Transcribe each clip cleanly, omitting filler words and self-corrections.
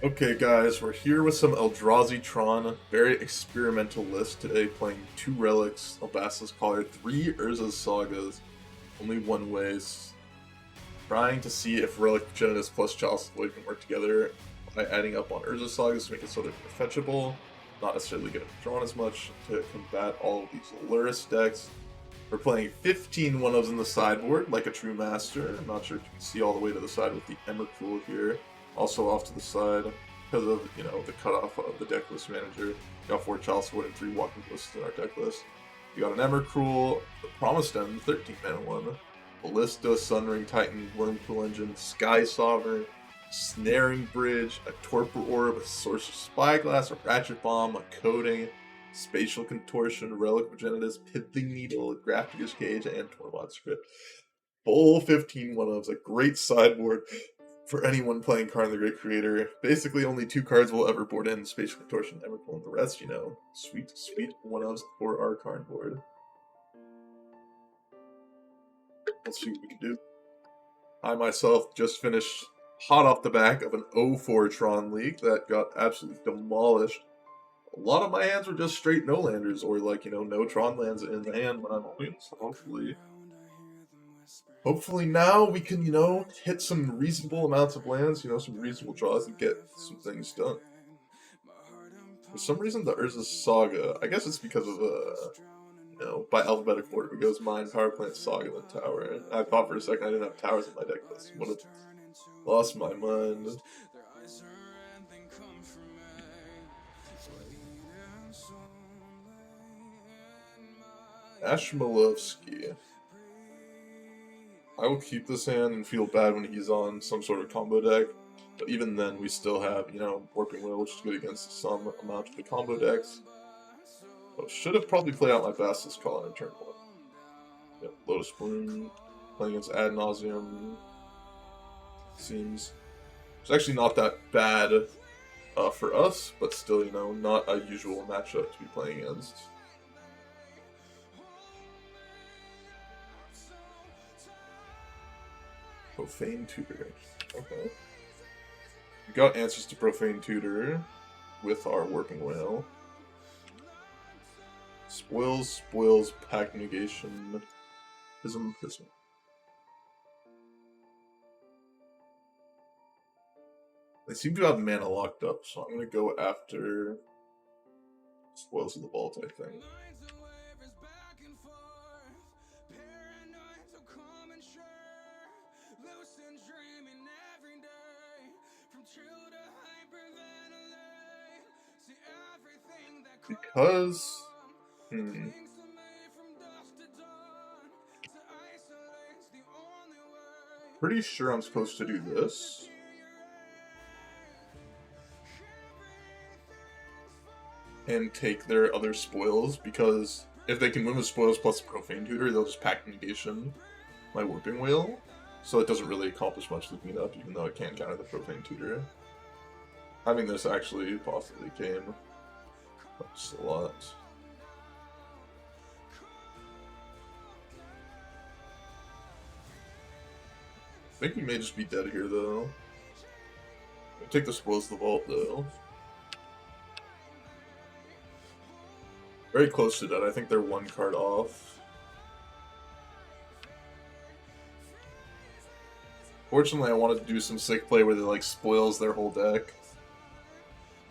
Okay, guys, we're here with some Eldrazi Tron. Very experimental list today, playing 2 relics, a Basilisk Collar, 3 Urza's Sagas, only 1 waste. Trying to see if Relic Genesis plus Chalice Void can work together by adding up on Urza's Sagas to make it so they're more fetchable. Not necessarily getting drawn as much to combat all of these lurrus decks. We're playing 15 one-ofs in the sideboard, like a true master. I'm not sure if you can see all the way to the side with the Emrakul here. Also off to the side, because of, the cutoff of the deck list manager. We got 4 Chalice Void and 3 Walking Lists in our deck list. We got an Emrakul, the Promised End, 13-mana one. Ballista, Sunring Titan, Wormpool Engine, Sky Sovereign, Snaring Bridge, a Torpor Orb, a Sorcerer's Spyglass, a Ratchet Bomb, a Coding, Spatial Contortion, Relic Progenitus, Pithing Needle, Grafdigger's Cage, and Tormod Script. Full 15 one-ofs, a great sideboard for anyone playing Karn the Great Creator. Basically, only 2 cards will ever board in, Spatial Contortion, Emrakul, and the rest, sweet, sweet one-ofs for our Karn board. Let's see what we can do. I myself just finished hot off the back of an 0-4 Tron League that got absolutely demolished. A lot of my hands were just straight no-landers, or no Tron lands in the hand when I'm open, so hopefully now we can, hit some reasonable amounts of lands, some reasonable draws and get some things done. For some reason, the Urza's Saga, I guess it's because of, by alphabetical order, it goes Mine, Power Plant, Saga, then Tower. I thought for a second I didn't have towers in my deck list. Would have lost my mind. Ashmalovsky. I will keep this hand and feel bad when he's on some sort of combo deck. But even then, we still have, Warping Wheel, which is good against some amount of the combo decks. So should have probably played out my Basilisk Collar in turn 1. Yep, Lotus Bloom, playing against Ad Nauseam. Seems it's actually not that bad for us, but still, not a usual matchup to be playing against. Profane Tutor. Okay. We got answers to Profane Tutor with our Warping Whale. Spoils, Pact Negation, Prism. They seem to have mana locked up, so I'm going to go after Spoils of the Vault, I think. Because... Pretty sure I'm supposed to do this. And take their other spoils, because if they can win with spoils plus Profane Tutor, they'll just Pact Negation my Warping Wheel. So it doesn't really accomplish much looking it up, even though it can counter the Profane Tutor. Having this actually possibly came helps a lot. I think we may just be dead here, though. I'll take the Spoils of the Vault, though. Very close to dead. I think they're 1 card off. Fortunately, I wanted to do some sick play where they, spoils their whole deck.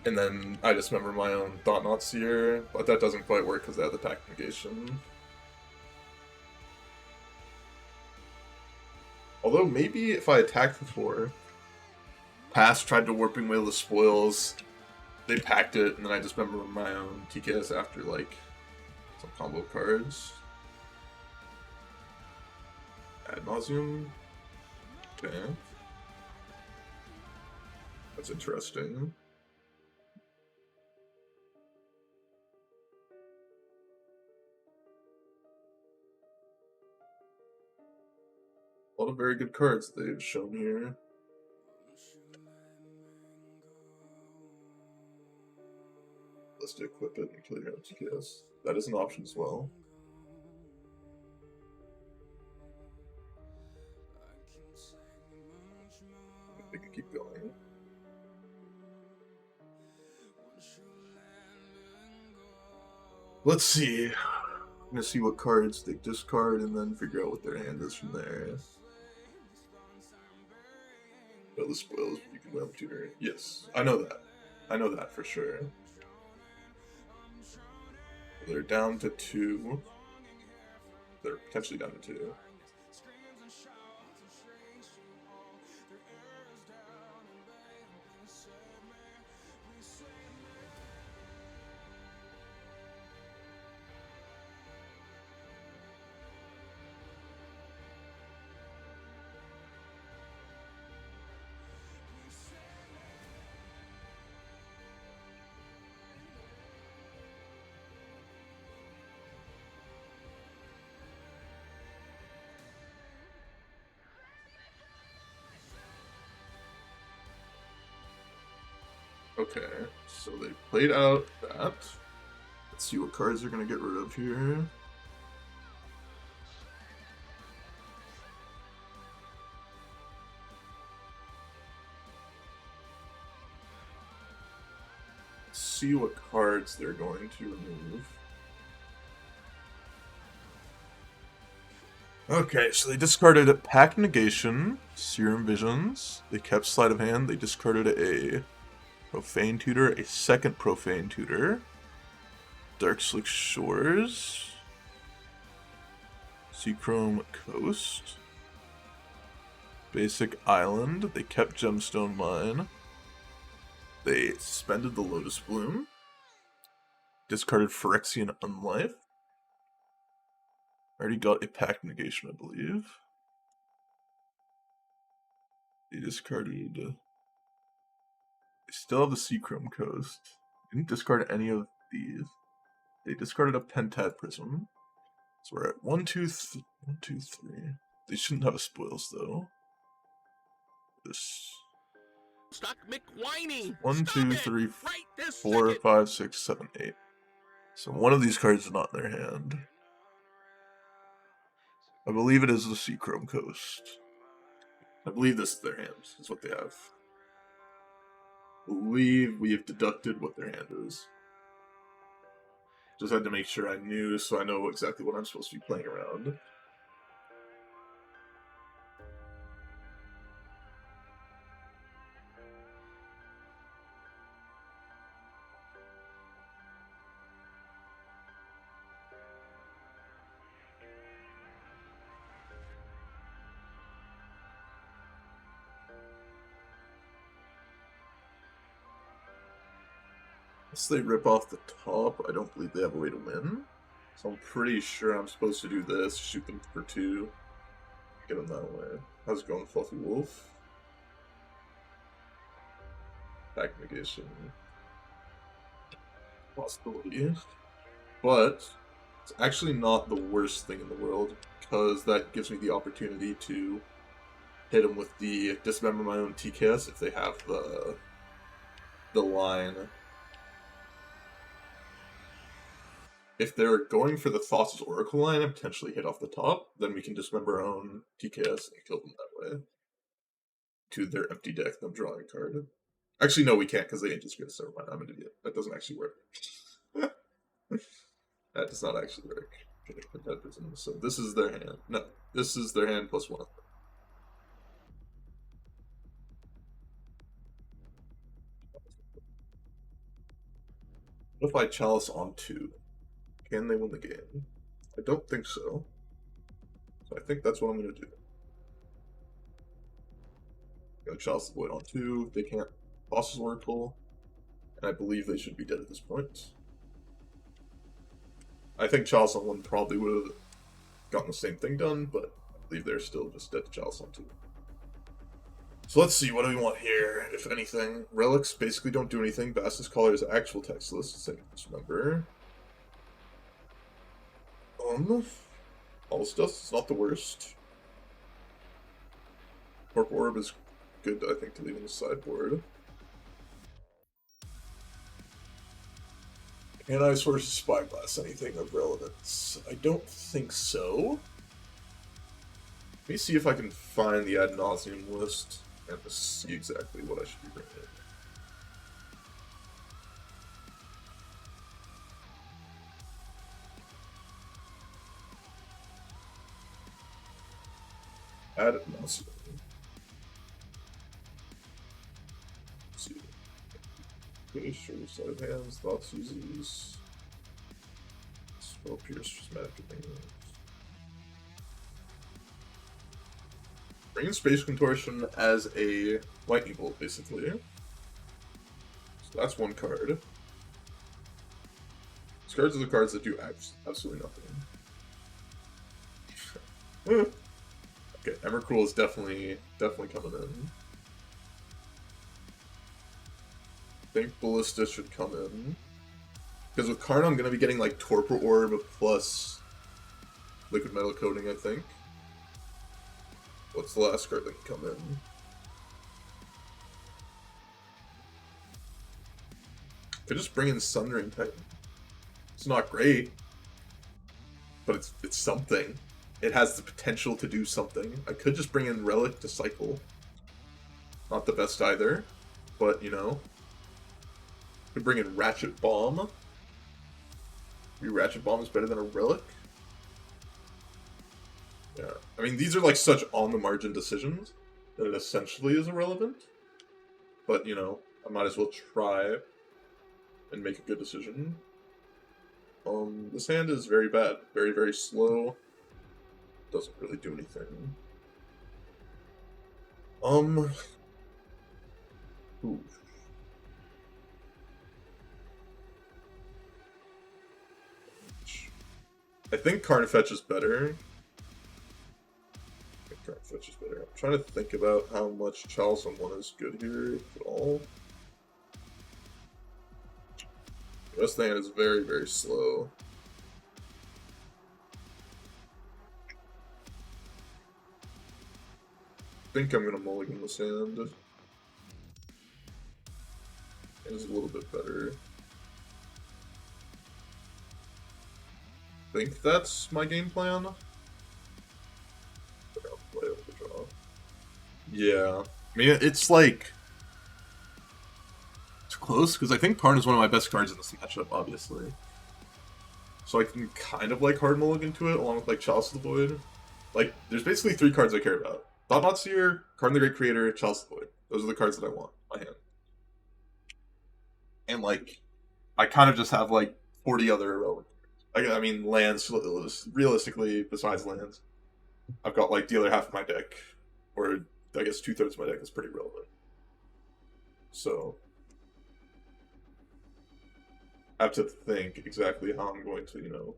And then I just remember my own Thought-Knot Seer, but that doesn't quite work because they have the Pact Negation. Although, maybe if I attacked before, Past tried to Warping Wheel the spoils, they packed it, and then I just remember my own TKS after, some combo cards. Ad Nauseam. Okay. That's interesting. A lot of very good cards they've shown here. Let's equip it and kill your TKS. That is an option as well. We can keep going. Let's see. I'm gonna see what cards they discard and then figure out what their hand is from there. Oh, the spoils, you can win tutor. Yes, I know that. I know that for sure. They're down to 2. They're potentially down to 2. Okay, so they played out that. Let's see what cards they're gonna get rid of here. Let's see what cards they're going to remove. Okay, so they discarded Pact Negation, Serum Visions. They kept Sleight of Hand. They discarded a Profane Tutor, a second Profane Tutor, Dark Slick Shores, Seachrome Coast, Basic Island. They kept Gemstone Mine. They suspended the Lotus Bloom, discarded Phyrexian Unlife. Already got a Pact Negation, I believe. They discarded. They still have the Seachrome Coast. Didn't discard any of these. They discarded a Pentad Prism. So we're at 1, 2, 3. They shouldn't have a spoils though. This. Stop McWhiny! 1, 2, 3, Right 4, second. 5, 6, 7, 8. So one of these cards is not in their hand. I believe it is the Seachrome Coast. I believe this is their hand. Is what they have. I believe we have deducted what their hand is. Just had to make sure I knew so I know exactly what I'm supposed to be playing around. Once they rip off the top, I don't believe they have a way to win. So I'm pretty sure I'm supposed to do this, shoot them for 2, get them that way. How's it going, Fluffy Wolf? Pact Negation. Possibility. But it's actually not the worst thing in the world, because that gives me the opportunity to hit them with the Dismember My Own TKS if they have the line. If they're going for the Thassa's Oracle line and potentially hit off the top, then we can dismember our own TKS and kill them that way. To their empty deck, them drawing a card. Actually, no, we can't because they ain't just Never mind, I'm an idiot. That doesn't actually work. That does not actually work. Okay, so this is their hand. No, this is their hand plus 1. What if I Chalice on 2? Can they win the game? I don't think so. So I think that's what I'm going to do. I'm going to Chalice the Void on 2. They can't Boss's Oracle. And I believe they should be dead at this point. I think Chalice on 1 probably would have gotten the same thing done, but I believe they're still just dead to Chalice on 2. So let's see, what do we want here, if anything? Relics basically don't do anything. Bassus Collar is actual text list, same remember. All stuff is not the worst. Corp Orb is good, I think, to leave on the sideboard. Can I source Spyglass anything of relevance? I don't think so. Let me see if I can find the ad nauseum list and see exactly what I should be bringing in. ad nauseam. Let's see. Okay, sure, side hands, thoughts uses. Spell pierce, magic things. Bring Space Contortion as a lightning bolt, basically. So that's one card. These cards are the cards that do absolutely nothing. Okay, Emrakul is definitely coming in. I think Ballista should come in. Because with Karn, I'm going to be getting like Torpor Orb plus Liquid Metal Coating, I think. What's the last card that can come in? Could just bring in Sundering Titan. It's not great, but it's something. It has the potential to do something. I could just bring in Relic to cycle. Not the best either, but you know. Could bring in Ratchet Bomb. Maybe Ratchet Bomb is better than a Relic. Yeah, I mean, these are like such on-the-margin decisions that it essentially is irrelevant. But, you know, I might as well try and make a good decision. This hand is very bad. Very, very slow. Doesn't really do anything. Ooh. I think Carnifetch is better. Carnifetch is better. I'm trying to think about how much Chalice on 1 is good here, if at all. The rest of the hand is very, very slow. I think I'm going to mulligan this hand. It is a little bit better. I think that's my game plan. Yeah. I mean, it's like... It's close, because I think Karn is one of my best cards in this matchup, obviously. So I can kind of like hard mulligan to it, along with like Chalice of the Void. Like, there's basically 3 cards I care about. Thought Seer, Karn the Great Creator, Chalice of the Void. Those are the cards that I want in my hand. And like, I kind of just have like 40 other irrelevant cards. I mean, lands, realistically, besides lands. I've got like the other half of my deck, or I guess 2/3 of my deck is pretty relevant. So, I have to think exactly how I'm going to, you know,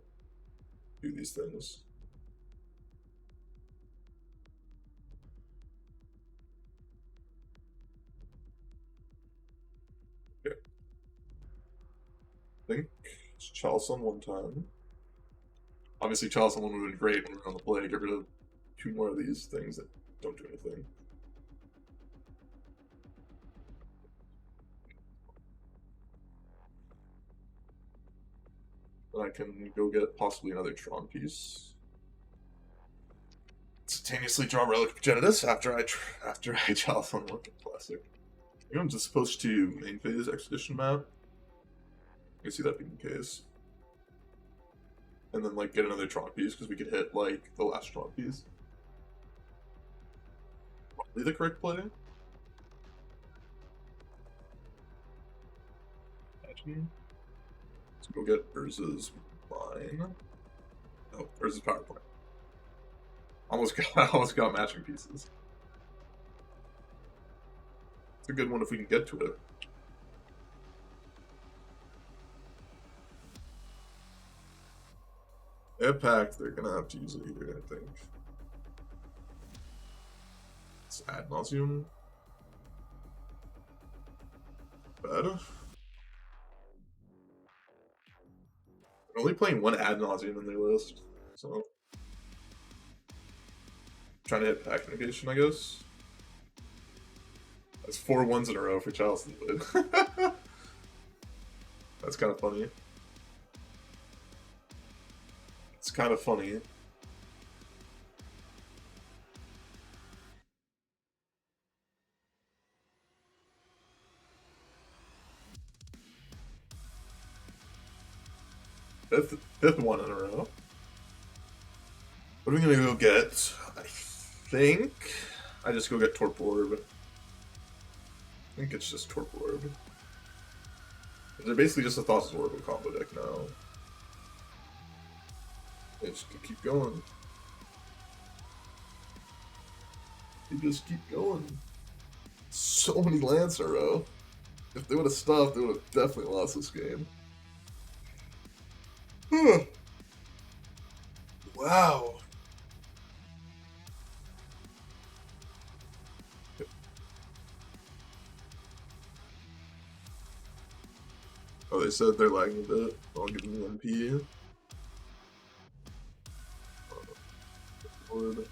do these things. Okay. I think it's Chalice on 1 time. Obviously, Chalice on 1 would have been great when we were on the play. Get rid of 2 more of these things that don't do anything. Then I can go get possibly another Tron piece. Instantaneously draw Relic of Genitus after I Chalice on 1 classic. I'm just supposed to main phase Expedition map. I can see that being the case. And then like get another Tron piece because we could hit like the last Tron piece. Probably the correct play. Imagine. Let's go get Urza's Mine. Oh, Urza's Power Plant. Almost got matching pieces. It's a good one if we can get to it. Impact, they're gonna have to use it either, I think. It's ad nauseum. Bad. I'm only playing 1 ad nauseum in their list, so trying to hit pack negation, I guess. That's 4 1s in a row for Chalice. That's kind of funny. It's kind of funny. Fifth one in a row. What are we gonna go get? think I just go get Torp Orb. I think it's just Torp Orb. They're basically just a Thassa's Oracle combo deck now. They just keep going. They just keep going. So many lands in a row. If they would have stopped, they would have definitely lost this game. Wow. Oh, they said they're lagging a bit. I'll give them the MP. Lord.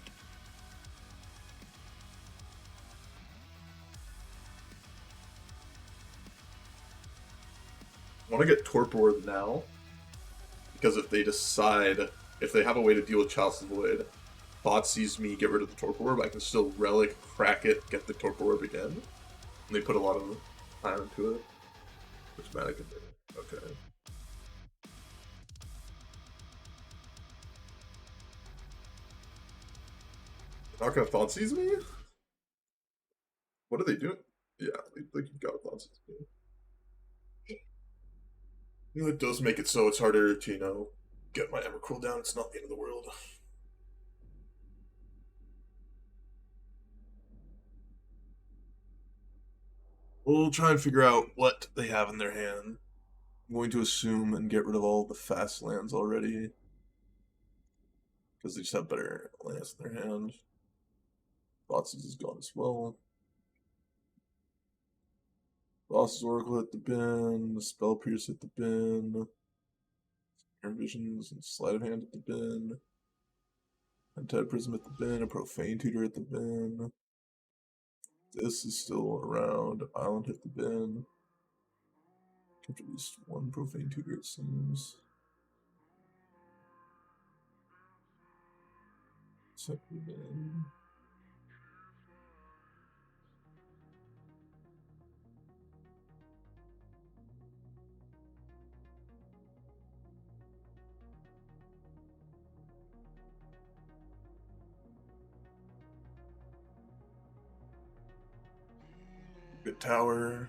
I want to get Torp Orb now, because if they decide, if they have a way to deal with Chalice's Void, Bot sees me get rid of the Torp Orb, I can still Relic, crack it, get the Torp Orb again. And they put a lot of time into it. Which mana can do? Okay. They're not gonna Thought Seize me? What are they doing? Yeah, they got Thought Seize me. You know, it does make it so it's harder to, you know, get my Emrakul down. It's not the end of the world. We'll try and figure out what they have in their hand. I'm going to assume and get rid of all the fast lands already. Because they just have better lands in their hand. Thoughtseize is gone as well. Boss's Oracle hit the bin. Spell Pierce hit the bin. Air Visions and Sleight of Hand at the bin. Untied Prism at the bin. A Profane Tutor at the bin. This is still around. Island hit the bin. Kept at least one Profane Tutor, it seems. Set the bin. Good tower.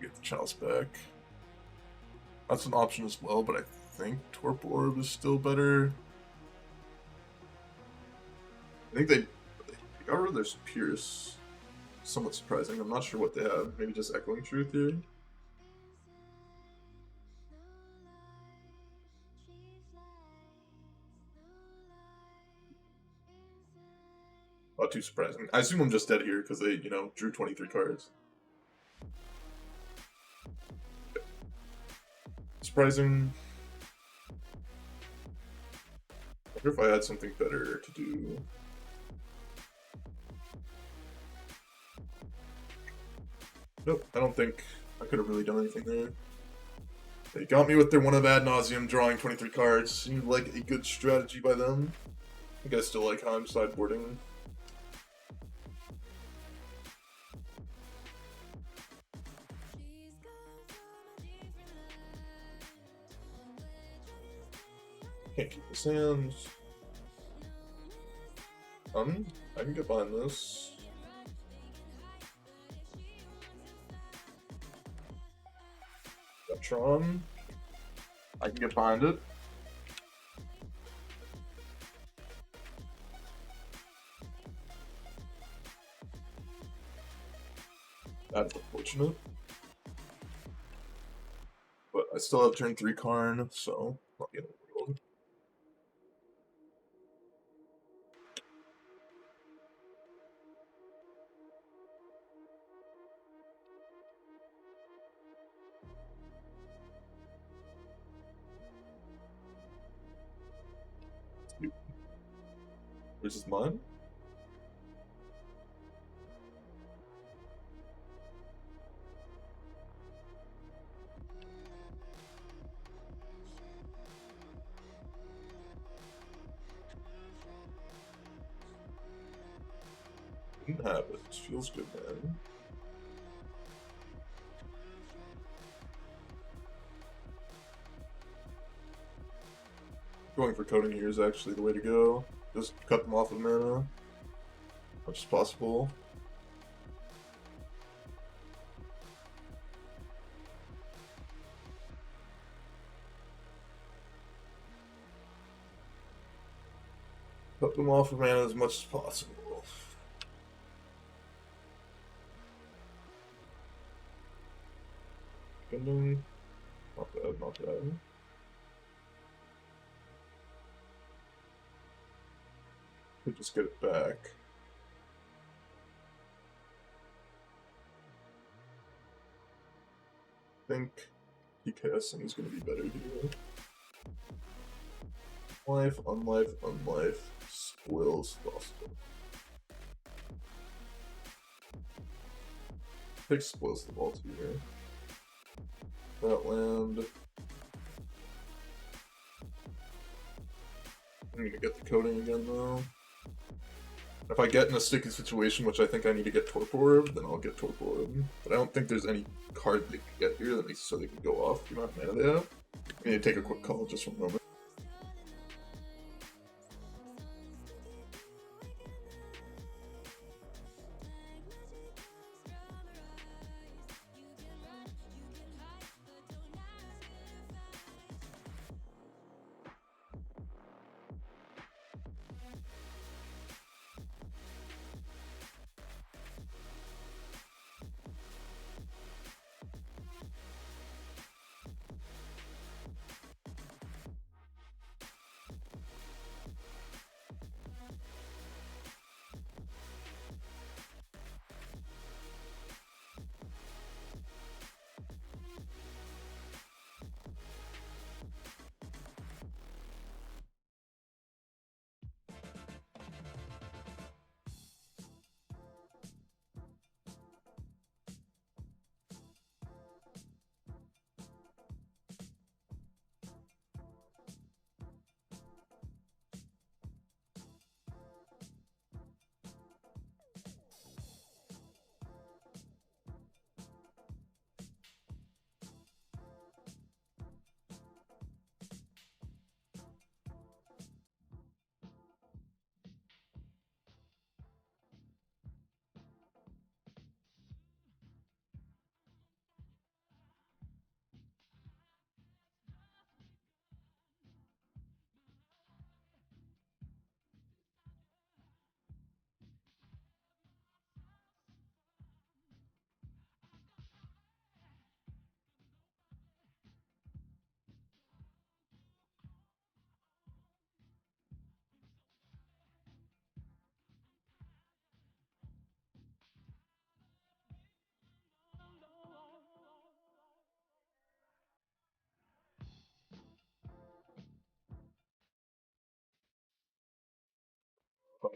Get the Chalice back. That's an option as well, but I think Torp Orb is still better. I think they got rid of their Pierce. Somewhat surprising. I'm not sure what they have. Maybe just Echoing Truth here? Not too surprising. I assume I'm just dead here because they, you know, drew 23 cards. Surprising. I wonder if I had something better to do. Nope, I don't think I could have really done anything there. They got me with their one of ad nauseum drawing 23 cards. Seemed like a good strategy by them. I guess still like how I'm sideboarding. Can't keep the sands. I can get behind this. Got Tron. I can get behind it. That's unfortunate. But I still have turn 3 Karn, so not the end of the world. Which is mine? Didn't have it. Feels good, man. Going for coding here is actually the way to go. Just cut them off of mana. As much as possible. Cut them off of mana as much as possible. Spending. Not bad, not bad. Could just get it back. I think PKSing is going to be better here. Life, unlife, unlife. Spoils possible. I think spoils the vault here. That land. I'm gonna get the coding again though. If I get in a sticky situation, which I think I need to get Torp Orb, then I'll get Torp Orb. But I don't think there's any card they can get here that makes it so they can go off the amount of mana they have. I need to take a quick call just for a moment.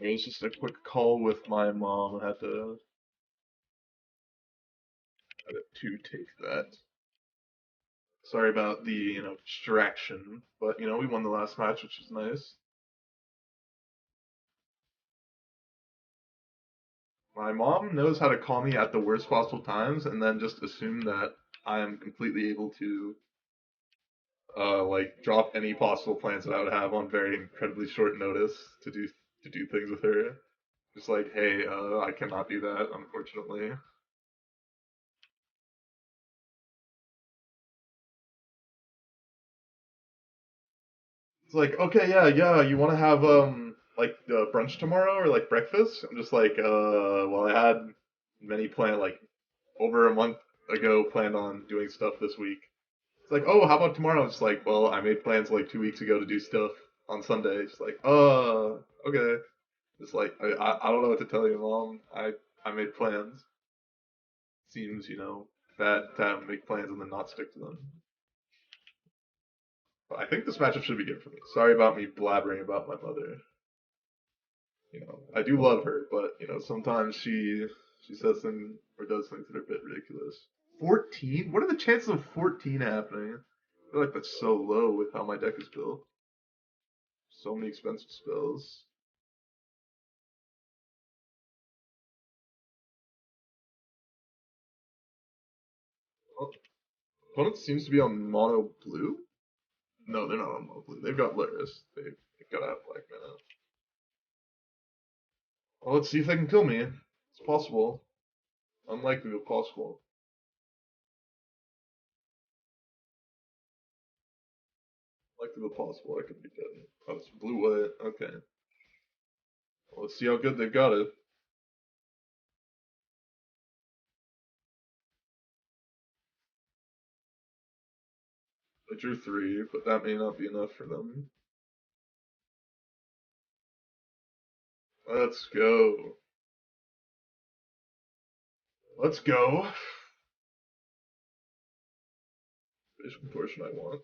It was just a quick call with my mom. I had to take that. Sorry about the, distraction, but, we won the last match, which is nice. My mom knows how to call me at the worst possible times and then just assume that I am completely able to, drop any possible plans that I would have on very incredibly short notice to do things with her. Just like, hey, I cannot do that, unfortunately. It's like, okay, yeah, you want to have brunch tomorrow or like breakfast? I'm just like, well, I had many planned like over a month ago planned on doing stuff this week. It's like, oh, how about tomorrow? It's like, well, I made plans like 2 weeks ago to do stuff on Sunday. It's like, okay. It's like, I don't know what to tell you, mom. I made plans. Seems, bad to make plans and then not stick to them. But I think this matchup should be good for me. Sorry about me blabbering about my mother. I do love her, but sometimes she says things or does things that are a bit ridiculous. 14? What are the chances of 14 happening? I feel like that's so low with how my deck is built. So many expensive spells. Opponent seems to be on mono blue? No, they're not on mono blue. They've got lurrus. They've gotta have black mana. Well, let's see if they can kill me. It's possible. Unlikely, but possible. Likely, but possible. I could be dead. Oh, it's blue-white. Okay. Well, let's see how good they've got it. I drew 3, but that may not be enough for them. Let's go. Let's go. Vision Contortion I want.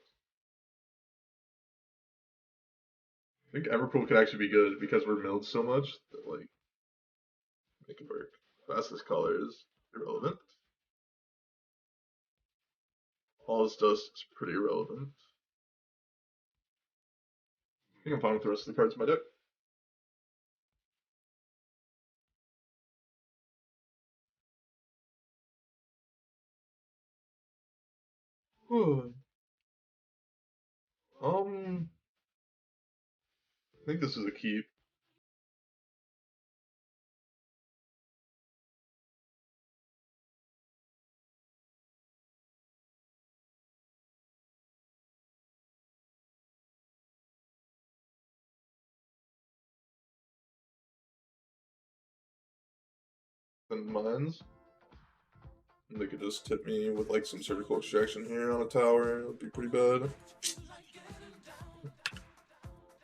I think Everpool could actually be good because we're milled so much that, like, make it work. Fastest color is irrelevant. All this does is pretty irrelevant. I think I'm fine with the rest of the cards in my deck. I think this is a keep. And mines. And they could just tip me with like some surgical extraction here on a tower. It would be pretty bad.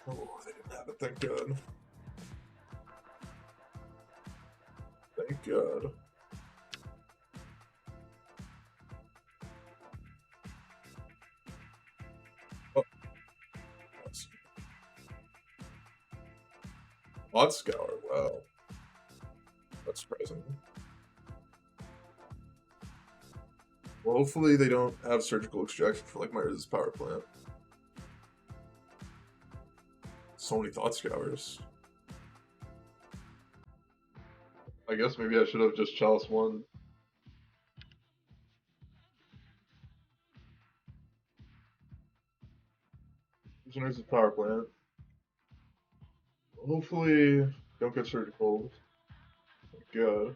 Oh, they didn't have it, thank God. Thank God. Oh, nice. Odd Scour, wow. That's surprising. Well, hopefully they don't have surgical extraction for like my Riz's power plant. So many Thought Scours. I guess maybe I should have just Chalice 1. There's Riz's power plant. Hopefully don't get surgical. Thank God.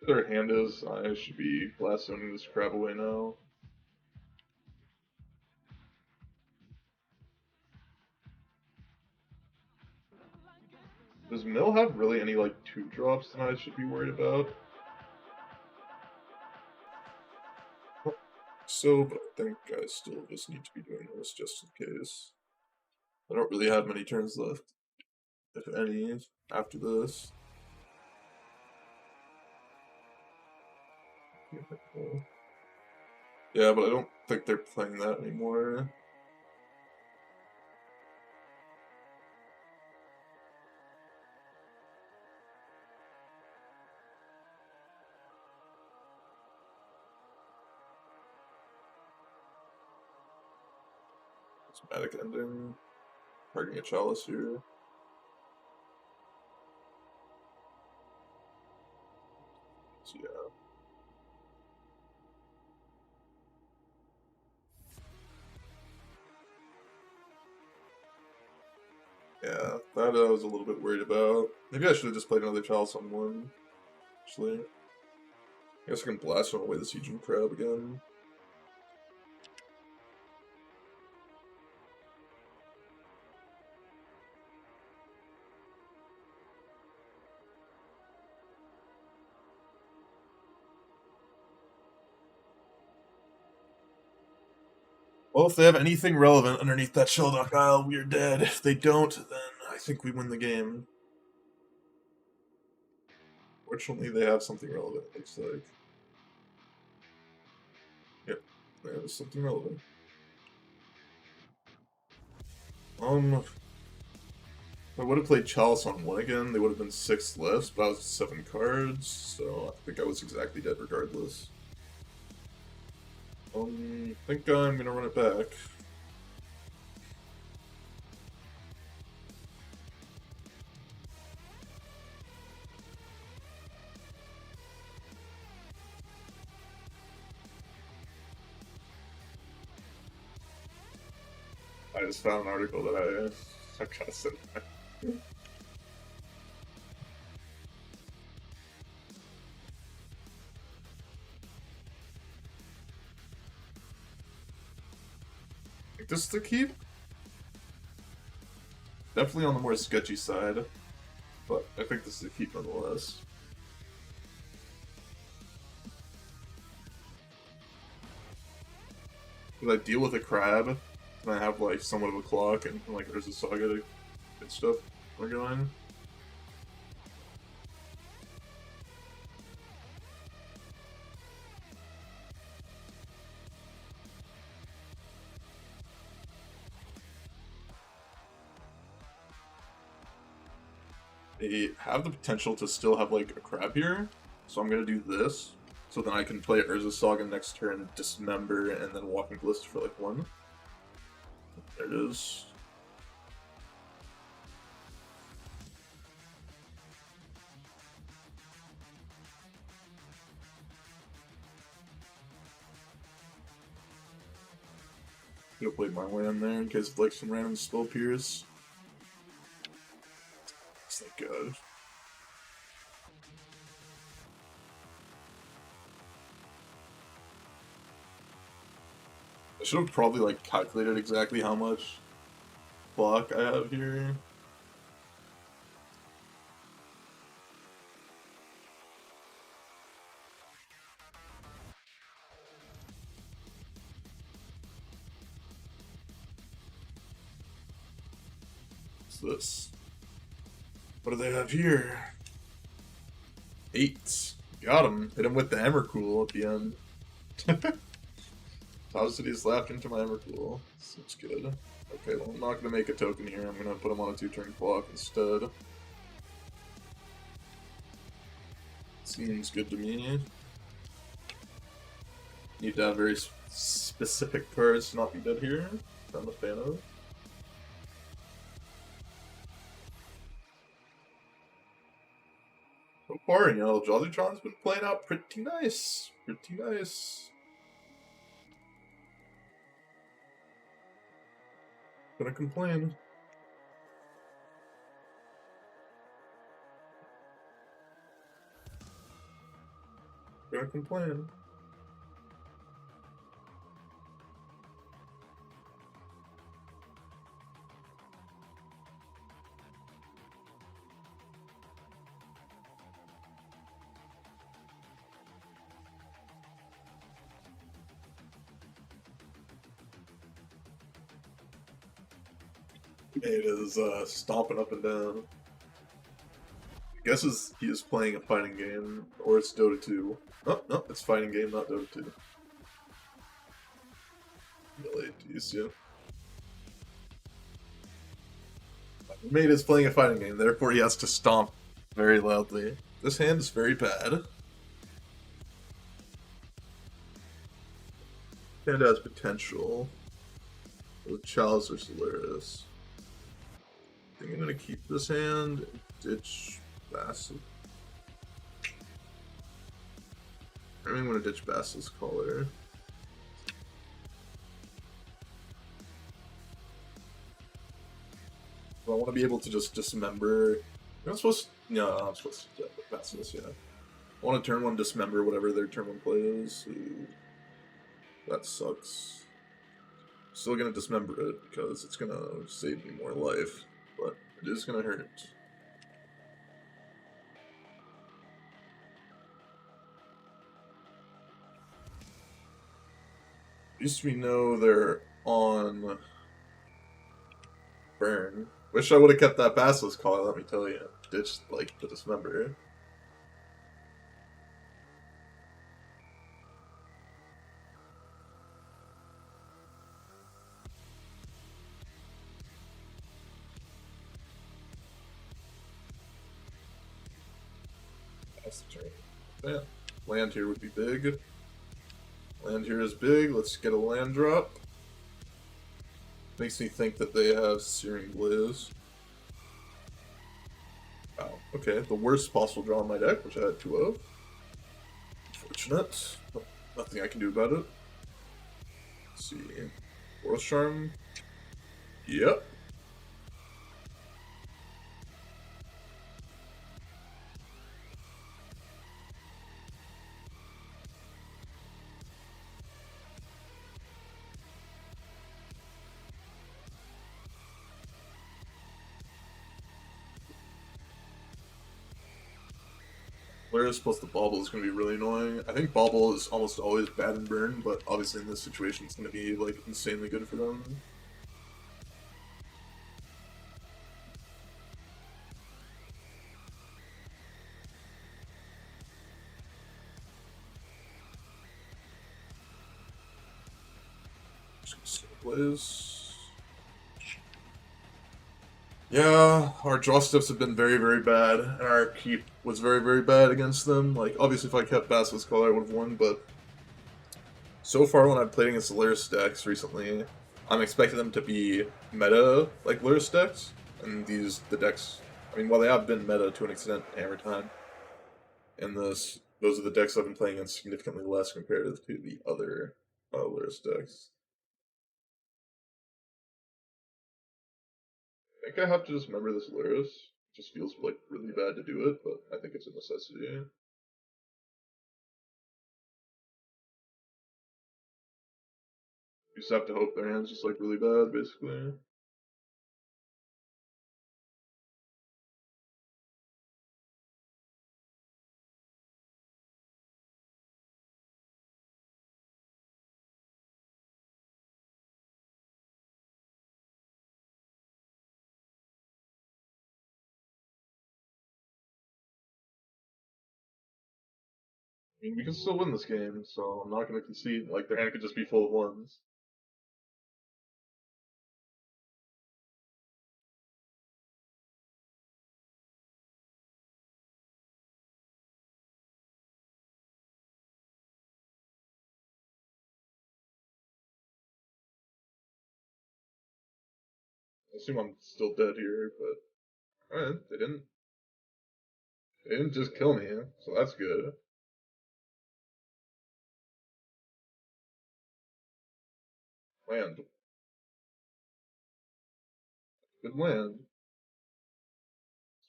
Their hand is, I should be blast zoning this crap away now. Does Mill have really any like 2-drops that I should be worried about? So, but I think I still just need to be doing this just in case. I don't really have many turns left, if any, after this. Yeah, but I don't think they're playing that anymore. Somatic ending. Targeting a Chalice here. So yeah. Yeah, that I was a little bit worried about. Maybe I should have just played another Chalice on one. Actually, I guess I can blast him away the Sieging Crab again. Well, if they have anything relevant underneath that Shelldock Isle, we're dead. If they don't, then I think we win the game. Fortunately, they have something relevant, it looks like. Yep, they have something relevant. If I would have played Chalice on one again, they would have been 6 less, but I was 7 cards, so I think I was exactly dead regardless. I think I'm gonna run it back. I just found an article that I gotta send back. Like, this is the keep? Definitely on the more sketchy side, but I think this is a keep nonetheless. Because I deal with a crab, and I have like somewhat of a clock, and like there's a saga to get stuff going. They have the potential to still have like a crab here, so I'm gonna do this. So then I can play Urza Saga next turn, Dismember, and then Walking Ballista for like 1. There it is. Gonna play my land there in case of like some random spell pierce. Thank God. I should have probably like calculated exactly how much block I have here. What's this? What do they have here? 8. Got him. Hit him with the Emrakul at the end. Tau City's laughed into my Emrakul. Seems good. Okay, well, I'm not going to make a token here. I'm going to put him on a 2-turn clock instead. Seems good to me. Need to have very specific cards to not be dead here. I'm a fan of. So far, you know, Eldrazi Tron's been playing out pretty nice. Pretty nice. Gonna complain. Gonna complain. It is stomping up and down. I guess he is playing a fighting game, or it's Dota 2. Oh, no, it's fighting game, not Dota 2. Really, geez, yeah. My mate is playing a fighting game, therefore he has to stomp very loudly. This hand is very bad. Hand has potential. With Chalice or lurrus. I think I'm gonna keep this hand and ditch Basilisk. I really want to ditch Basilisk Collar. I want to be able to just dismember. I'm supposed. No, I'm supposed to pass this. Yeah. I want to turn one dismember whatever their turn one play is. Ooh, that sucks. Still gonna dismember it because it's gonna save me more life, but it is gonna hurt. At least we know they're on burn. Wish I would have kept that Basilisk Collar, let me tell you. Ditched, like, the Dismember. That's the turn. Yeah. Land here would be big. Land here is big. Let's get a land drop. Makes me think that they have Searing Blaze. Wow. Okay, the worst possible draw in my deck, which I had two of. Unfortunate. Nothing I can do about it. Let's see. Forest Charm. Yep. Lurrus plus the Bauble is going to be really annoying. I think Bauble is almost always bad in burn, but obviously in this situation it's going to be like insanely good for them. Just gonna Blaze. Yeah, our draw steps have been very, very bad, and our keep was very, very bad against them. Like, obviously if I kept Basilisk Collar I would have won, but so far when I've played against the Lurrus decks recently, I'm expecting them to be meta like Lurrus decks, and the decks, I mean, while they have been meta to an extent, Hammer Time, and those are the decks I've been playing against significantly less compared to the other Lurrus decks. I think I have to just remember this Lurrus. It just feels like really bad to do it, but I think it's a necessity. You just have to hope their hand's just like really bad, basically. I mean, we can still win this game, so I'm not going to concede. Like, their hand could just be full of ones. I assume I'm still dead here, but alright, they didn't just kill me, so that's good. Land. Good land.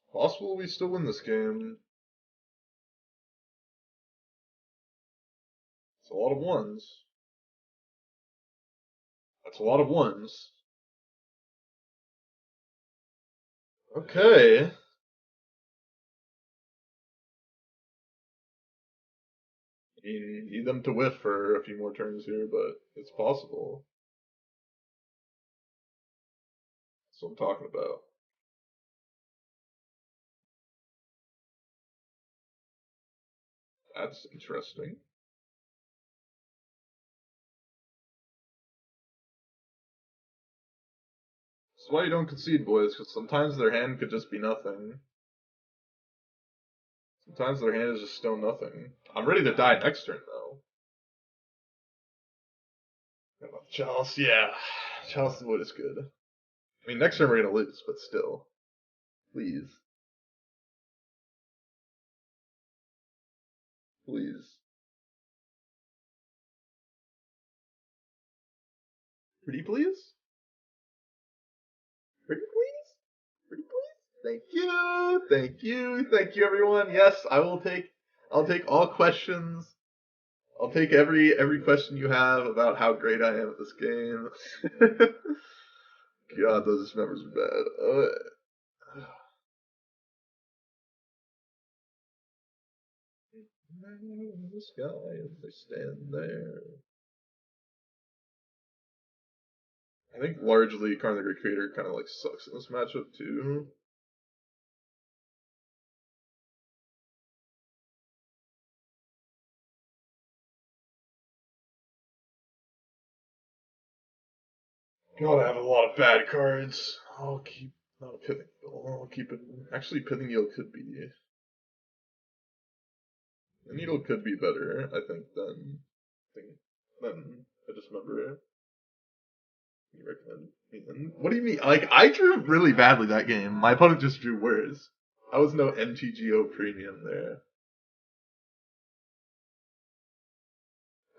It's possible we still win this game. It's a lot of ones. That's a lot of ones. Okay. You need them to whiff for a few more turns here, but it's possible. That's what I'm talking about. That's interesting. That's why you don't concede, boys, because sometimes their hand could just be nothing. Sometimes their hand is just still nothing. I'm ready to die next turn, though. Chalice, yeah. Chalice Wood is good. I mean, next turn we're gonna lose, but still. Please. Please. Pretty please? Pretty please? Thank you, thank you, thank you, everyone. Yes, I'll take all questions. I'll take every question you have about how great I am at this game. God, those numbers are bad. The sky as they stand there. I think largely Karn the Great Creator kind of like sucks in this matchup too. God, I have a lot of bad cards. I'll keep not Pithing Needle. I'll keep it. Actually, Pithing Needle could be. The Needle could be better, I think, than I just remember. You recommend? What do you mean? Like, I drew really badly that game. My opponent just drew worse. I was no MTGO premium there.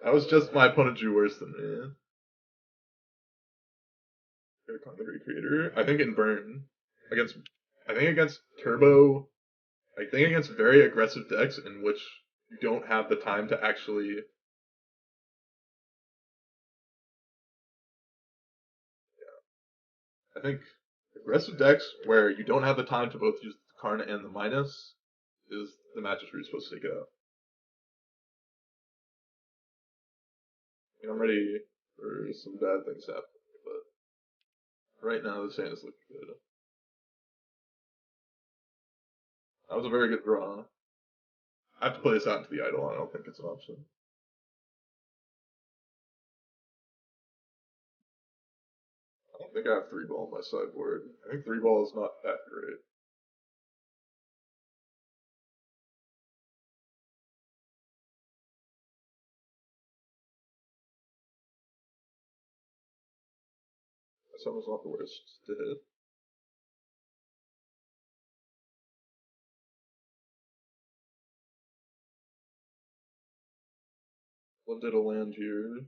That was just my opponent drew worse than me. Karn the Great Creator. I think in Burn against. I think against Turbo. I think against very aggressive decks in which you don't have the time to actually. I think aggressive decks where you don't have the time to both use the Karn and the minus is the matches where you're supposed to take it out. I'm ready for some bad things to happen, but right now this hand is looking good. That was a very good draw. I have to play this out into the idol. I don't think it's an option. I don't think I have 3-ball on my sideboard. I think 3-ball is not that great. That's almost not the worst to hit. What did a land here?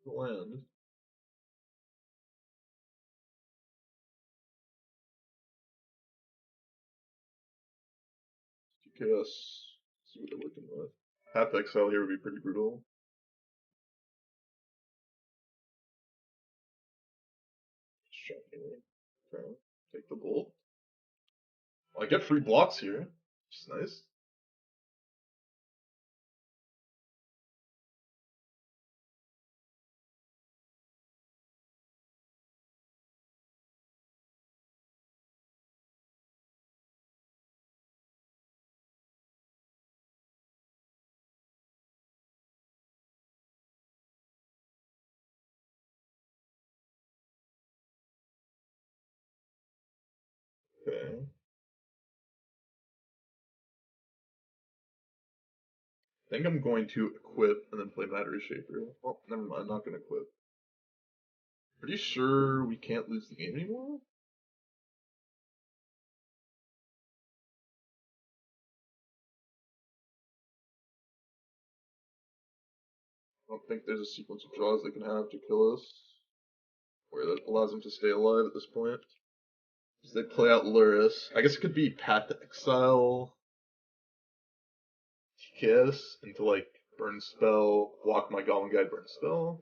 The land. GKS. See what they're working with. Half XL here would be pretty brutal. Okay. Take the bolt. Well, I get free blocks here, which is nice. Okay. I think I'm going to equip and then play Matter Shaper. Oh, never mind, I'm not going to equip. Pretty sure we can't lose the game anymore? I don't think there's a sequence of draws they can have to kill us, where that allows them to stay alive at this point. Because they play out Lurrus. I guess it could be Path to Exile, TKS, into like Burn Spell, block my Goblin Guide Burn Spell.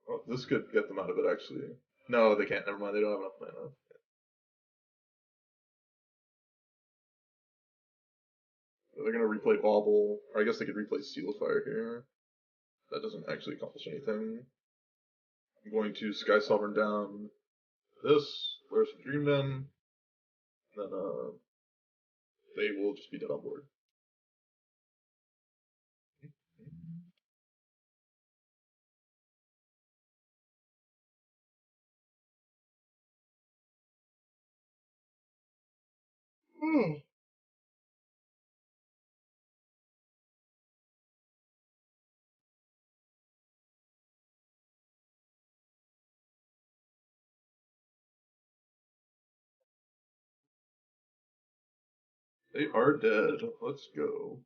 Oh, this could get them out of it actually. No, they can't. Never mind. They don't have enough mana. They're gonna replay Bauble, or I guess they could replay Seal of Fire here. That doesn't actually accomplish anything. I'm going to Sky Sovereign down this, where's the Dream Den, and then they will just be dead on board. They are dead. Let's go.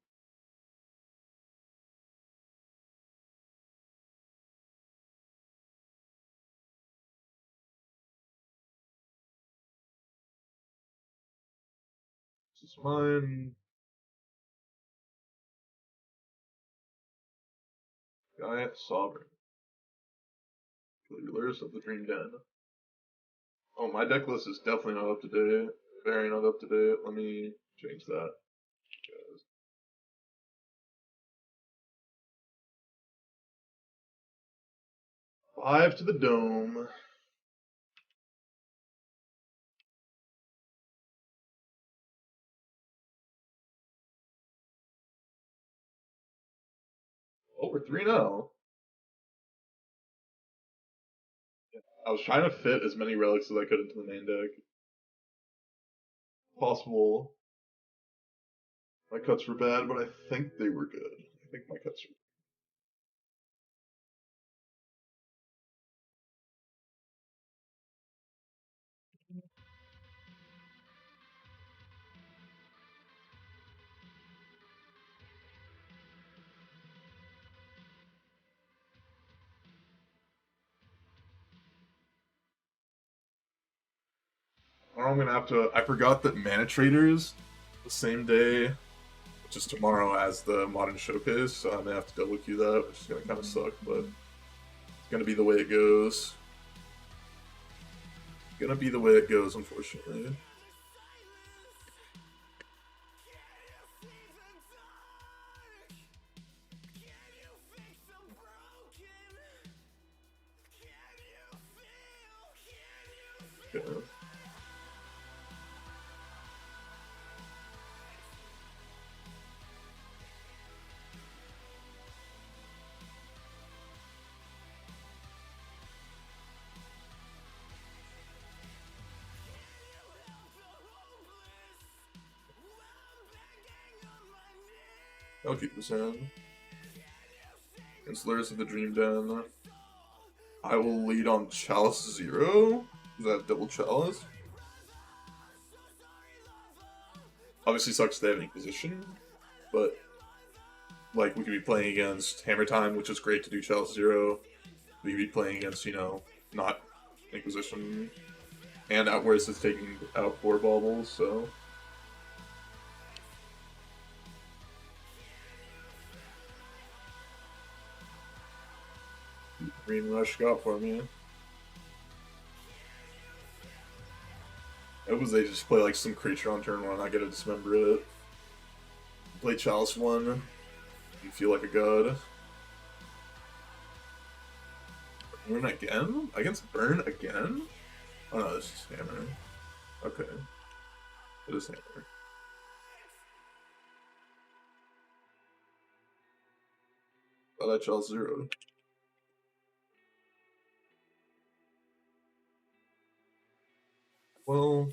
is mine. Guy Sovereign. Lurrus of the Dream Den. Oh, my deck list is definitely not up to date. Very not up to date. Let me change that. 5 to the dome. Oh, we're 3-0. I was trying to fit as many relics as I could into the main deck. Possible. My cuts were bad, but I think they were good. I think my cuts were. I'm gonna have to. I forgot that Mana Traders the same day, which is tomorrow, as the Modern Showcase, so I'm gonna have to double queue that, which is gonna kind of suck, but it's gonna be the way it goes. Gonna be the way it goes, unfortunately. Yeah. I'll keep this in. Against Lurrus of the Dream Den. I will lead on Chalice 0. Is that double Chalice? Obviously sucks they have Inquisition, but like we could be playing against Hammer Time, which is great to do Chalice 0. We could be playing against, you know, not Inquisition. And Outwards is taking out 4 baubles, so. Green Rush got for me. It was they just play like some creature on turn 1, I get to dismember it. Play Chalice 1, you feel like a god. Burn again? Against Burn again? Oh no, this is Hammer. Okay. It is Hammer. Thought I Chalice 0. Well,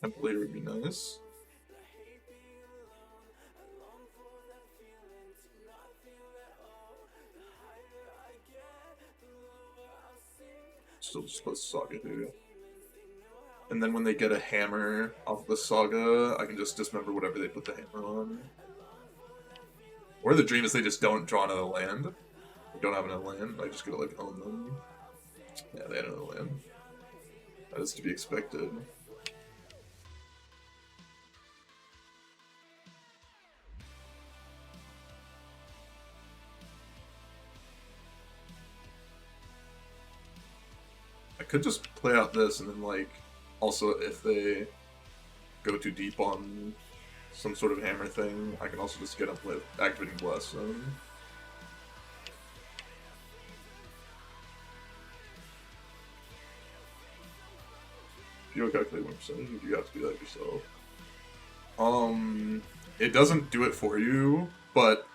Templator would be nice. Still just put Saga here. And then when they get a hammer off the Saga, I can just dismember whatever they put the hammer on. Or the dream is they just don't draw another land. They don't have another land, I just gotta like own them. Yeah, they had another land. That is to be expected. I could just play out this and then like, also if they go too deep on some sort of hammer thing, I can also just get up with activating Bless them. If you don't calculate 1%, you have to do that yourself. It doesn't do it for you, but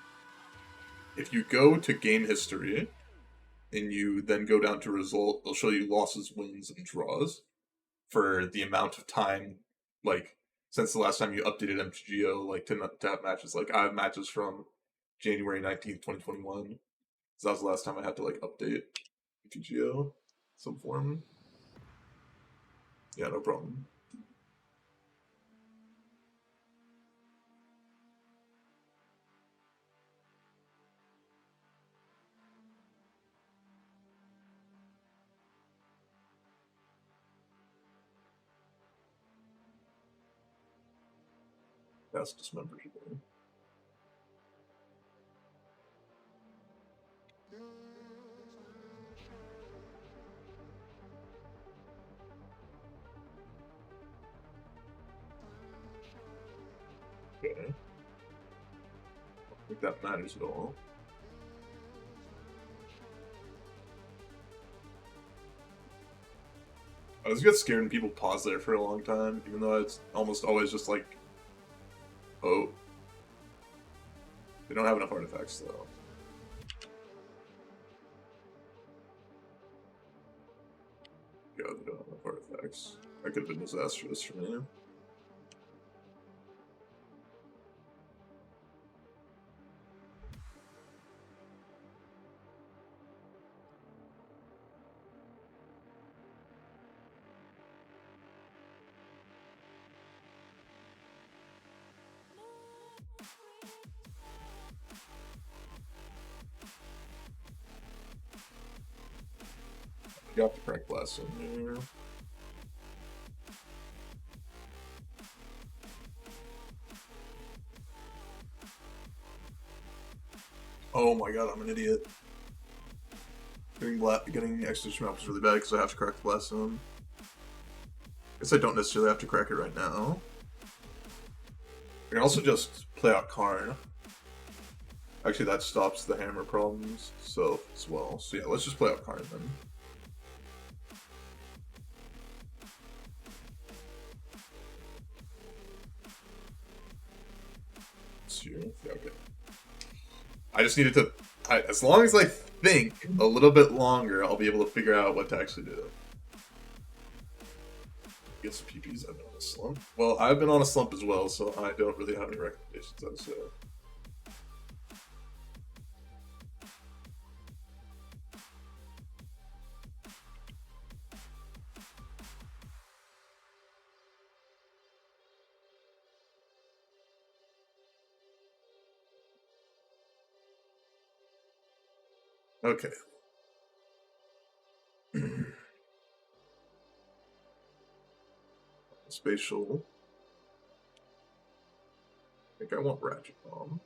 if you go to game history and you then go down to result, it'll show you losses, wins, and draws for the amount of time, like, since the last time you updated MTGO, like, to have matches. Like, I have matches from January 19th, 2021. So that was the last time I had to, like, update MTGO some form. Yeah, no problem. That's dismembered again. Okay. I don't think that matters at all. I always get scared when people pause there for a long time, even though it's almost always just like, oh. They don't have enough artifacts, though. God, they don't have enough artifacts. That could have been disastrous for me. You have to crack blast in here. Oh my god, I'm an idiot. Getting extra map is really bad because I have to crack the blast zone. Guess I don't necessarily have to crack it right now. I can also just play out Karn. Actually, that stops the hammer problems so as well. So yeah, let's just play out Karn then. Yeah, okay. I just needed to... as long as I think a little bit longer, I'll be able to figure out what to actually do. Get some PPs. I've been on a slump. Well, I've been on a slump as well, so I don't really have any recommendations, I'd say. Okay. Spatial. I think I want Ratchet Bomb.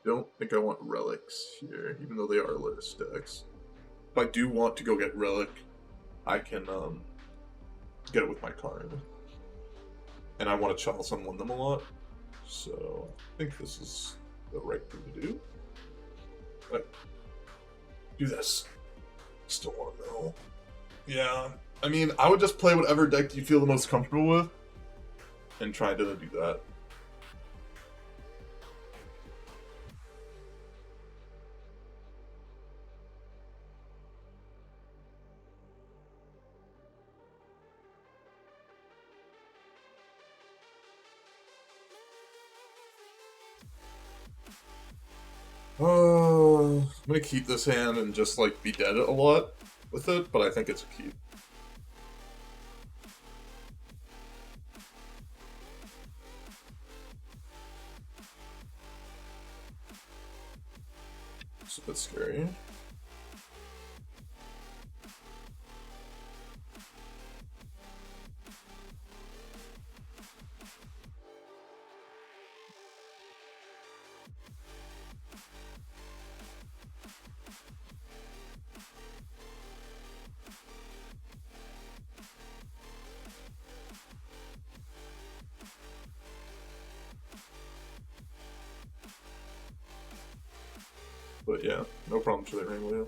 Don't think I want relics here, even though they are lurrus decks. If I do want to go get relic, I can get it with my card. And I want to Chalice on them a lot, so I think this is the right thing to do. But do this. Still want to know. Yeah, I mean, I would just play whatever deck you feel the most comfortable with, and try to do that. I'm gonna keep this hand and just like be dead a lot with it, but I think it's a keep. It's a bit scary. But yeah, no problem for the ring wheel.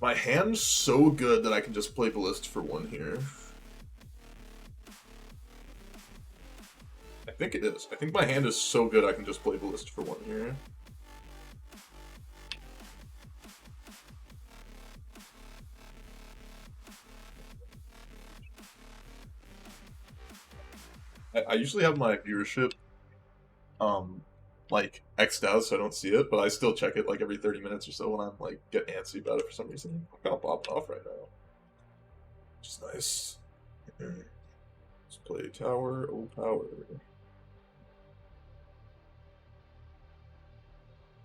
My hand's so good that I can just play Ballista for one here. I think it is. I think my hand is so good I can just play Ballista for one here. I usually have my viewership like X'd out so I don't see it, but I still check it like every 30 minutes or so when I'm like get antsy about it for some reason. I'm kind of popping off right now. Which is nice. Let's play tower, oh power.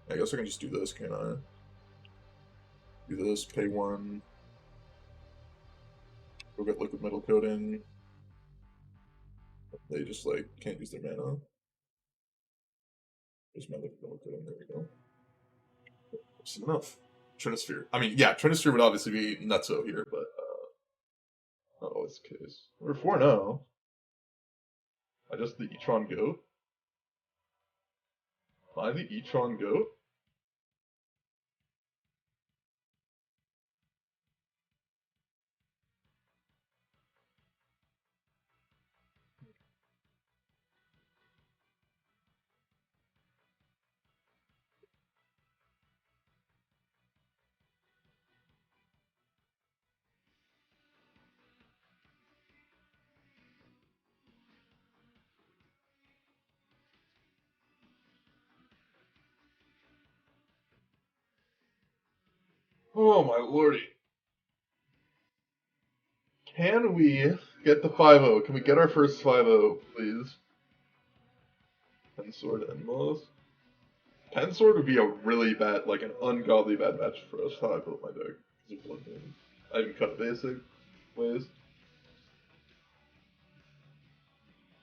I guess I can just do this, can't I? Do this, pay 1. Go get liquid metal coating. They just like can't use their mana. There's my liquid metal coating, there we go. Just enough. Trinisphere. I mean, yeah, Trinisphere would obviously be nutso here, but not always the case. We're 4-0. I just the E-tron goat. Am I the E-tron goat? Oh my lordy. Can we get the 5-0? Can we get our first 5-0, please? Pensword and Moss. Pensword would be a really bad, like an ungodly bad match for us, how I built my deck. Because of Blood Moon. I even cut basic ways.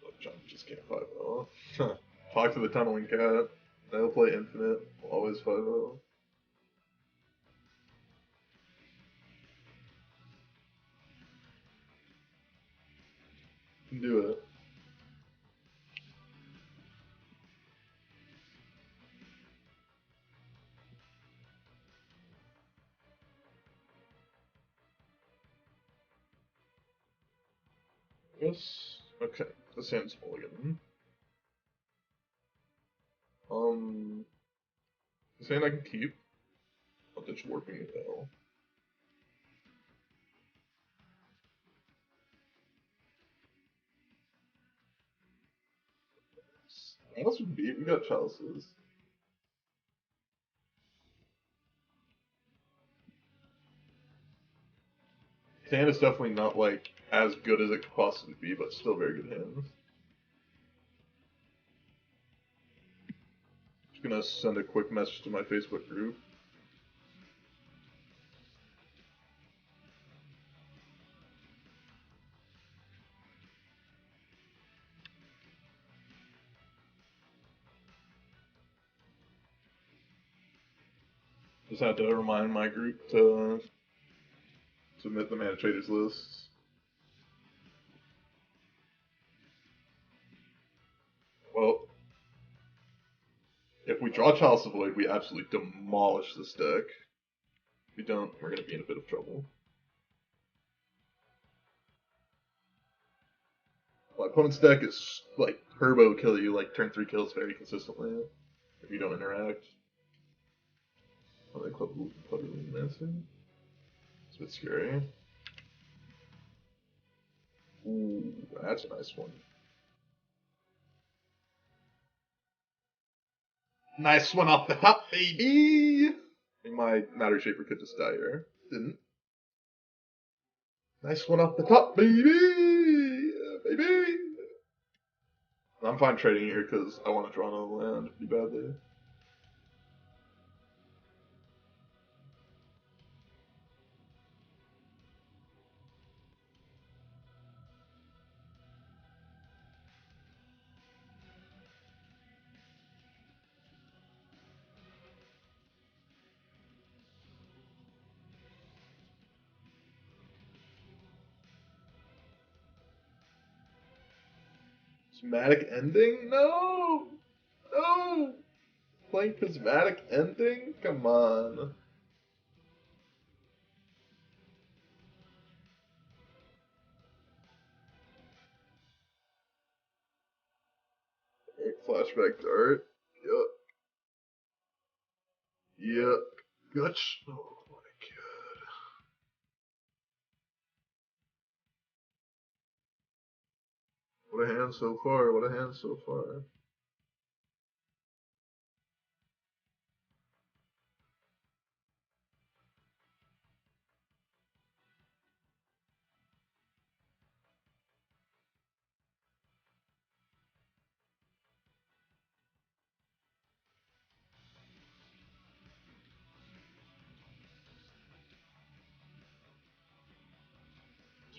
But John just can't 5-0. Talk to the tunneling cat. They'll play infinite. Always 5-0. Can do it. Yes. Okay. This hand's mulligan. This hand I can keep. I'll ditch warping it though. What else would be? We got chalices. This hand is definitely not like as good as it could possibly be, but still very good hands. Just gonna send a quick message to my Facebook group. Just had to remind my group to submit the mana traders lists. Well, if we draw Chalice of Void, we absolutely demolish this deck. If we don't, we're gonna be in a bit of trouble. My opponent's deck is like turbo kill you, like turn 3 kills very consistently if you don't interact. Oh, they club Mancing. It's a bit scary. Ooh, that's a nice one. Nice one off the hop, baby! I think my Matter Shaper could just die here. Didn't. Nice one off the top, baby! Yeah, baby! I'm fine trading here because I want to draw another land pretty badly. Prismatic Ending? No! No! Playing Prismatic Ending? Come on. Flashback Dart. Yup. Yup. Gutch. Oh my god. What a hand so far. What a hand so far.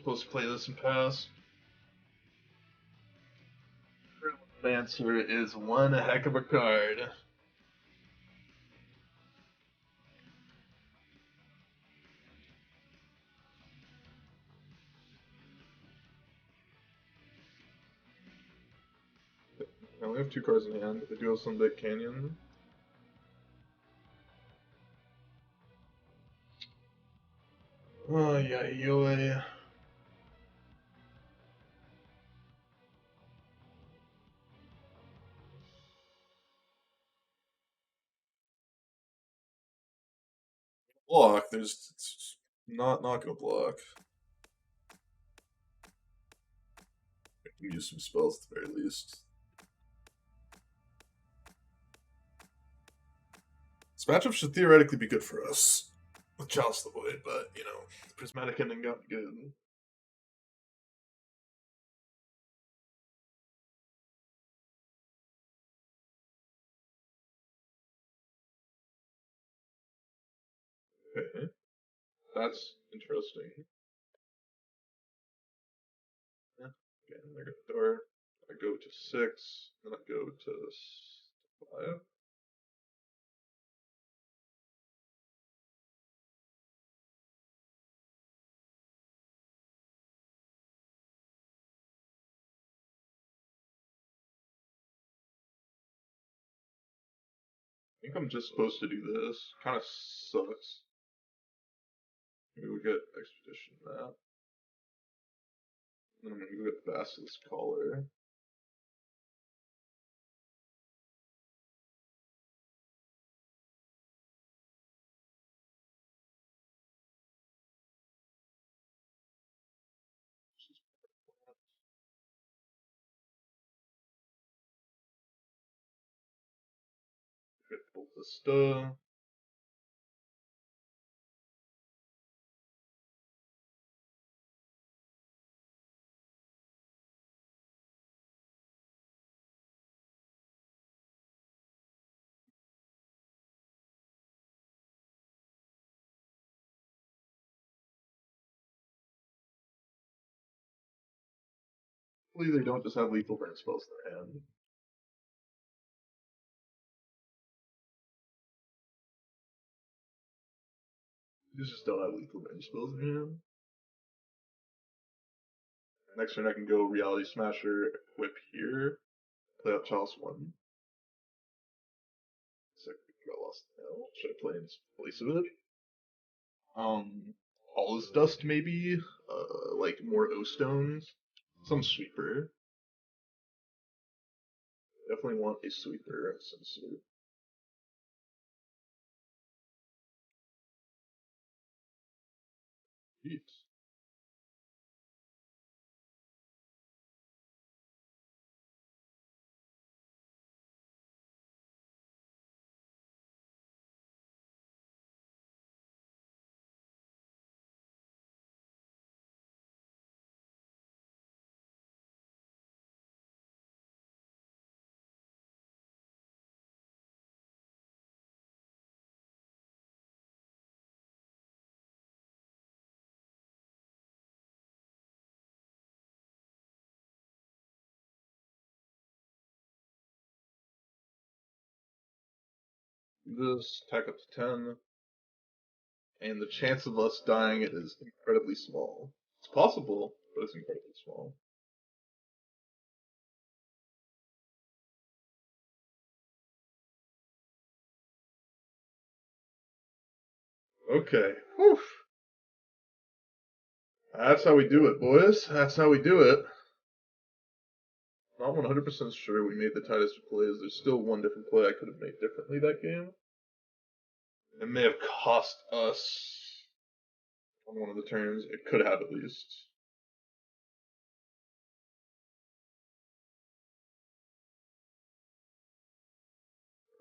Supposed to play this and pass. Lancer is one heck of a card. I only have 2 cards in hand, but they do have some big canyon. Oh, yeah, yo. Block, it's not gonna block. I can use some spells at the very least. This matchup should theoretically be good for us with Chalice the Void, but you know, the prismatic ending got good. Okay, that's interesting. Yeah. Okay, I got the door. I go to 6, then I go to 5. I think I'm just supposed to do this. Kind of sucks. Maybe we get Expedition Map. Then I'm gonna go get Basilisk Collar. Get Ballista. Hopefully they don't just have lethal burn spells in their hand. They just don't have lethal burn spells in their hand. Next turn I can go Reality Smasher, Whip here, play out Chalice 1. Second, got lost now. Should I play in place of it? All is Dust maybe? Like more O-Stones? Some sweeper. Definitely want a sweeper of some sort. Jeez. This, attack up to 10. And the chance of us dying it is incredibly small. It's possible, but it's incredibly small. Okay. Whew. That's how we do it, boys. That's how we do it. Not 100% sure we made the tightest of plays. There's still one different play I could have made differently that game. It may have cost us on one of the turns. It could have at least.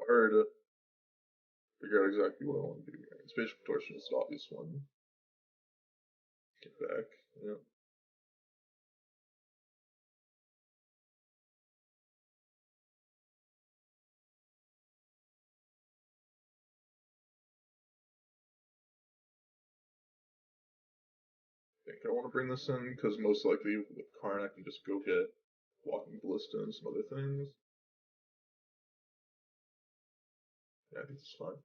Hard to figure out exactly what I want to do here. Spatial Contortion is the obvious one. Get back. Yeah. think I want to bring this in because most likely with Karn I can just go get Walking Ballista and some other things. Yeah, I think it's fine.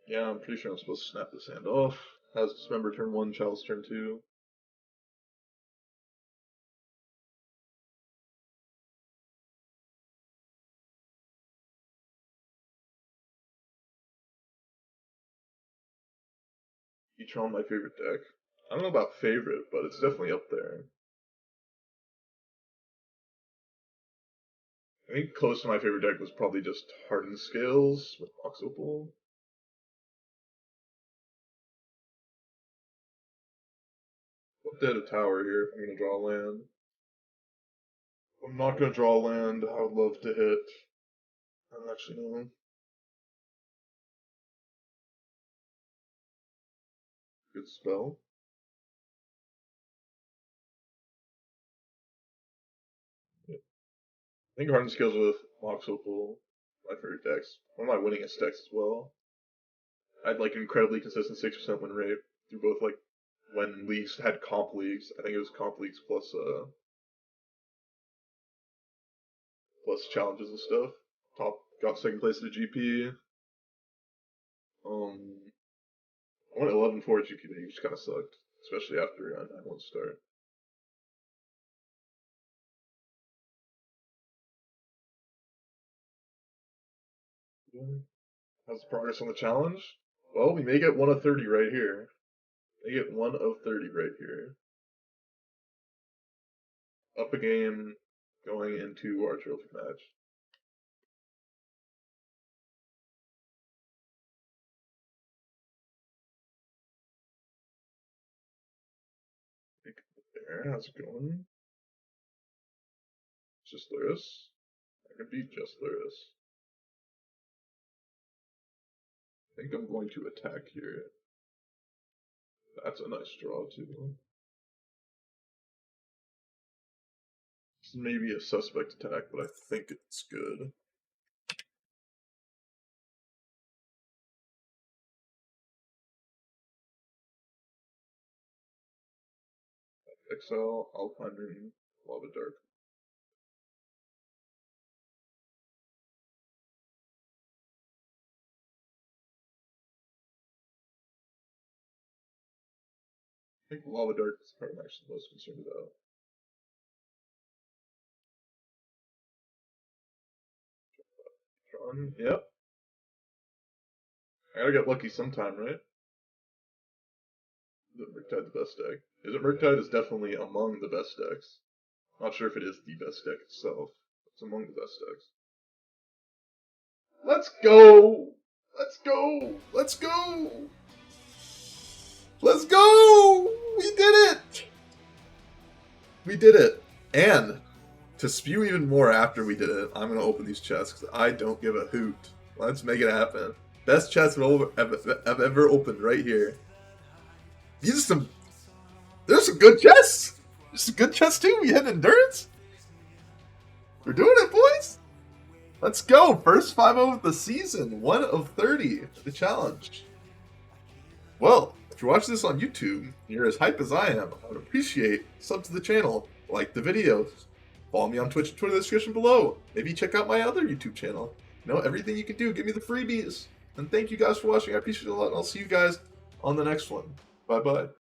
Yeah, I'm pretty sure I'm supposed to snap this hand off. Has Dismember turn 1, Chalice turn 2. E-tron, my favorite deck. I don't know about favorite, but it's definitely up there. I think close to my favorite deck was probably just Hardened Scales with Mox Opal. I'll dead a tower here if I'm going to draw land. If I'm not going to draw land, I would love to hit. I don't actually know. Good spell. Yeah. I think Hardened Scales with Mox Opal, my favorite decks. One of my winningest decks as well. I had like incredibly consistent 6% win rate through both like when leagues had comp leagues. I think it was comp leagues plus challenges and stuff. Got second place at the GP. I went 11-4 at GP, which kind of sucked, especially after I 9-1 start. How's the progress on the challenge? Well, we may get 1 of 30 right here. May get 1 of 30 right here. Up a game going into our trophy match. There, how's it going? Just lurrus. I can beat just lurrus. I think I'm going to attack here. That's a nice draw too. This is maybe a suspect attack, but I think it's good. Exile, Alpine Ring, Lava Dark. I think Lava Dark is the part I'm actually most concerned about. Tron, yep. I gotta get lucky sometime, right? Is Murktide the best deck? Is it Murktide is definitely among the best decks. Not sure if it is the best deck itself. It's among the best decks. Let's go! Let's go! Let's go! Let's go! We did it! We did it! And to spew even more after we did it, I'm gonna open these chests because I don't give a hoot. Let's make it happen. Best chests I've ever opened right here. These are some. There's some good chests. There's some good chests too. We had endurance. We're doing it, boys. Let's go. First 5-0 of the season. 1 of 30. The challenge. Well, if you're watching this on YouTube, and you're as hype as I am, I would appreciate sub to the channel, like the videos, follow me on Twitch and Twitter in the description below. Maybe check out my other YouTube channel. You know, everything you can do. Give me the freebies. And thank you guys for watching. I appreciate it a lot. And I'll see you guys on the next one. Bye-bye.